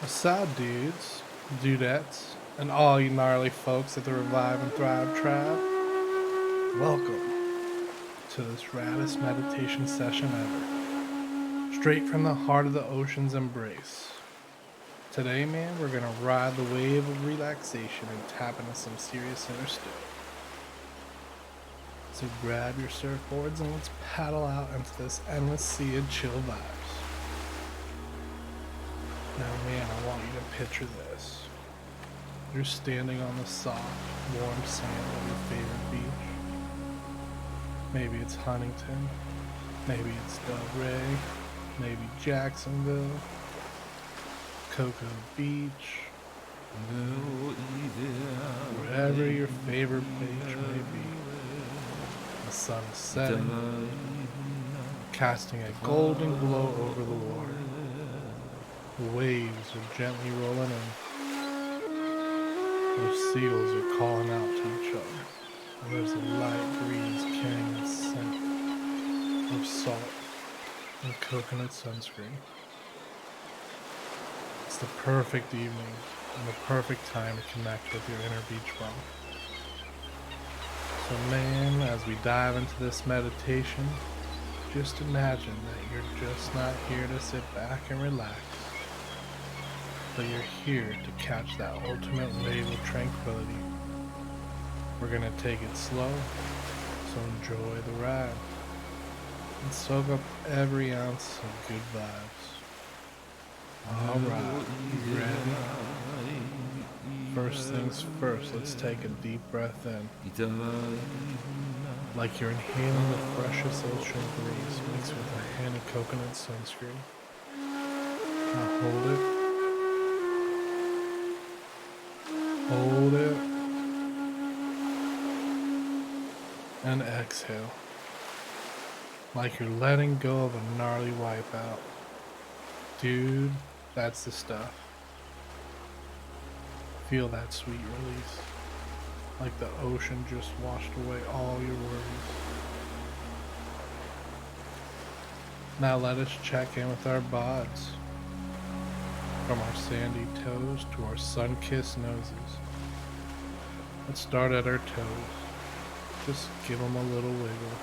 What's up, dudes, dudettes, and all you gnarly folks at the Revive and Thrive tribe? Welcome to this raddest meditation session ever, straight from the heart of the ocean's embrace. Today, man, we're gonna ride the wave of relaxation and tap into some serious inner stoke. So grab your surfboards and let's paddle out into this endless sea of chill vibes. Now, man, I want you to picture this. You're standing on the soft, warm sand of your favorite beach. Maybe it's Huntington, maybe it's Delray, maybe Jacksonville, Cocoa Beach, wherever your favorite beach may be. The sun is setting, casting a golden glow over the water. The waves are gently rolling in. Those seals are calling out to each other. And there's a light breeze carrying a scent of salt and coconut sunscreen. It's the perfect evening and the perfect time to connect with your inner beach bum. So man, as we dive into this meditation, just imagine that you're just not here to sit back and relax, but you're here to catch that ultimate wave of tranquility. We're gonna take it slow, so enjoy the ride and soak up every ounce of good vibes. Alright, you ready? First things first, let's take a deep breath in. Like you're inhaling the freshest ocean breeze mixed with a hint of coconut sunscreen. Now hold it, and exhale. Like you're letting go of a gnarly wipeout. Dude, that's the stuff. Feel that sweet release. Like the ocean just washed away all your worries. Now let us check in with our bods. From our sandy toes to our sun-kissed noses. Let's start at our toes. Just give them a little wiggle.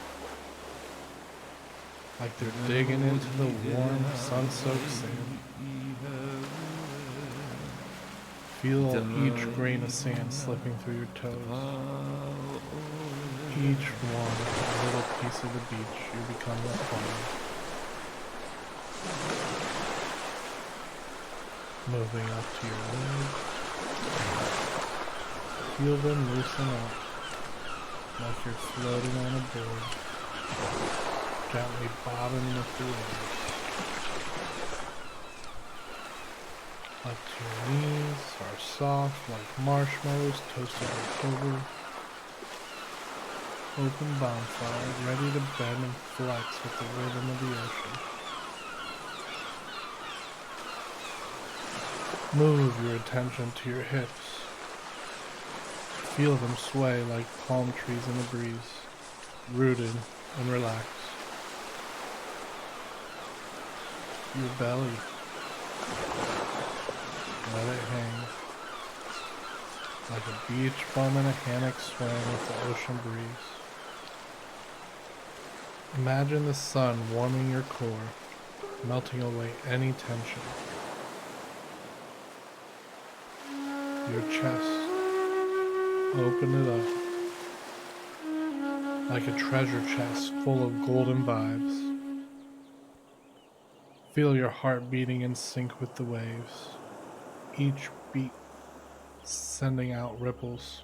Like they're digging into the warm, sun-soaked sand. Feel each grain of sand slipping through your toes. Each one a little piece of the beach you become a part of. Moving up to your legs. Feel them loosen up. Like you're floating on a board, gently bobbing with the waves. Up to your knees are soft like marshmallows toasted over. Open bonfire, ready to bend and flex with the rhythm of the ocean. Move your attention to your hips. Feel them sway like palm trees in the breeze, rooted and relaxed. Your belly, let it hang, like a beach bum in a hammock swaying with the ocean breeze. Imagine the sun warming your core, melting away any tension. Your chest, open it up, like a treasure chest full of golden vibes. Feel your heart beating in sync with the waves, each beat sending out ripples.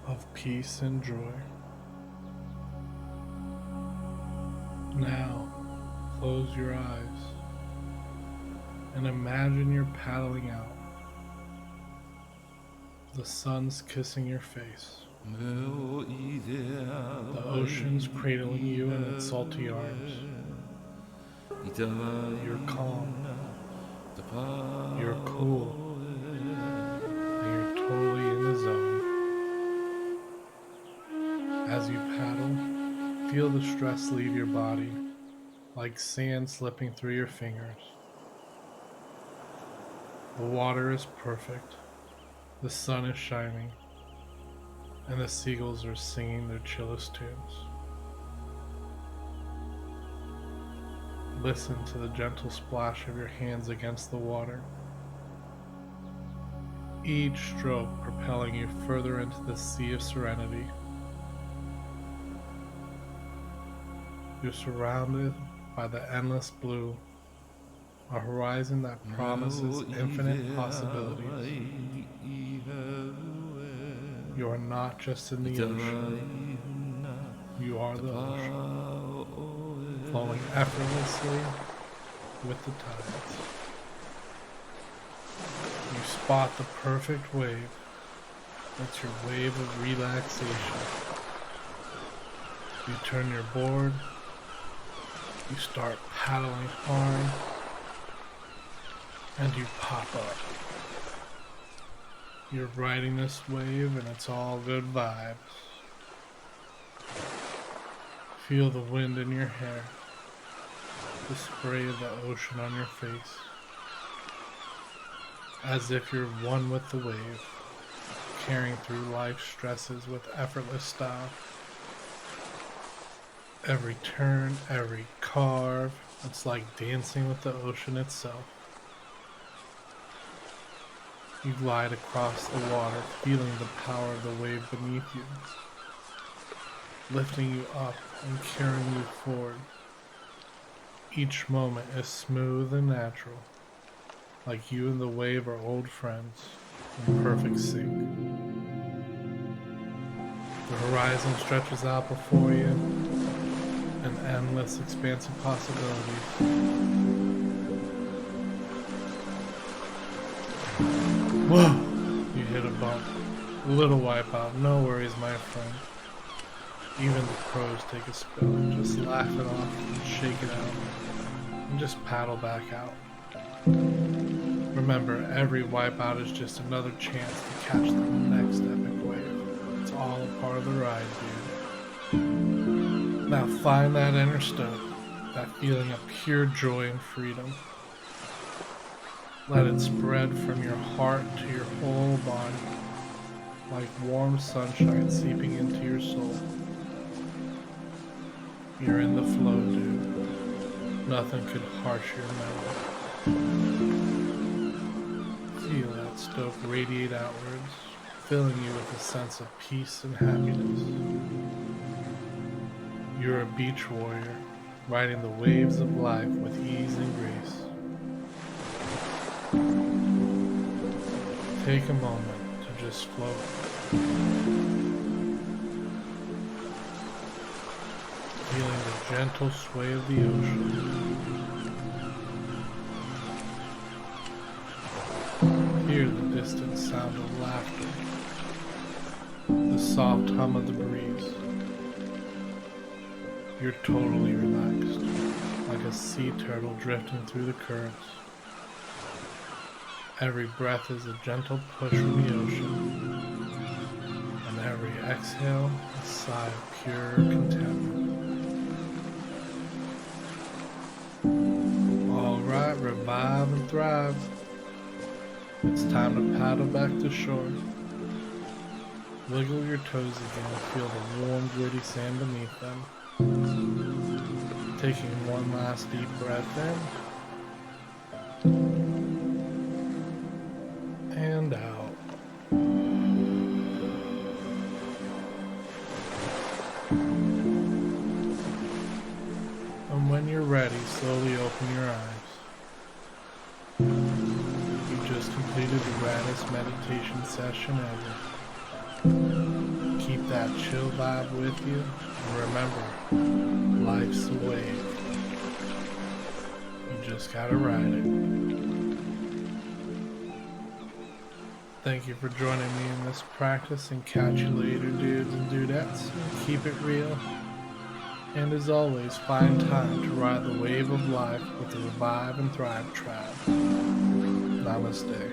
Of peace and joy. Now, close your eyes and imagine you're paddling out. The sun's kissing your face. The ocean's cradling you in its salty arms. You're calm. You're cool. And you're totally in the zone. As you paddle, feel the stress leave your body, like sand slipping through your fingers. The water is perfect, the sun is shining, and the seagulls are singing their chillest tunes. Listen to the gentle splash of your hands against the water, each stroke propelling you further into the sea of serenity. You're surrounded by the endless blue, a horizon that promises infinite possibilities. You are not just in the ocean, you are the ocean, flowing effortlessly with the tides. You spot the perfect wave. It's your wave of relaxation. You turn your board, you start paddling hard, and you pop up. You're riding this wave and it's all good vibes. Feel the wind in your hair, the spray of the ocean on your face, as if you're one with the wave, carrying through life's stresses with effortless style. Every turn, every carve, it's like dancing with the ocean itself. You glide across the water, feeling the power of the wave beneath you, lifting you up and carrying you forward. Each moment is smooth and natural, like you and the wave are old friends in perfect sync. The horizon stretches out before you, an endless expanse of possibilities. Whoa! You hit a bump. A little wipeout. No worries, my friend. Even the pros take a spill. Just laugh it off and shake it out. And just paddle back out. Remember, every wipeout is just another chance to catch the next epic wave. It's all a part of the ride, dude. Now find that inner stoke, that feeling of pure joy and freedom. Let it spread from your heart to your whole body, like warm sunshine seeping into your soul. You're in the flow, dude. Nothing could harsh your memory. Feel that stoke radiate outwards, filling you with a sense of peace and happiness. You're a beach warrior, riding the waves of life with ease and grace. Take a moment to just float. Feeling the gentle sway of the ocean. Hear the distant sound of laughter, the soft hum of the breeze. You're totally relaxed, like a sea turtle drifting through the currents. Every breath is a gentle push from the ocean, and every exhale a sigh of pure contentment. Alright, revive and thrive. It's time to paddle back to shore. Wiggle your toes again, feel the warm, gritty sand beneath them. Taking one last deep breath in and out. And when you're ready, slowly open your eyes. You just completed the raddest meditation session ever. Keep that chill vibe with you, and remember, life's a wave. You just gotta ride it. Thank you for joining me in this practice, and catch you later, dudes and dudettes. Keep it real. And as always, find time to ride the wave of life with the Revive and Thrive tribe. Namaste.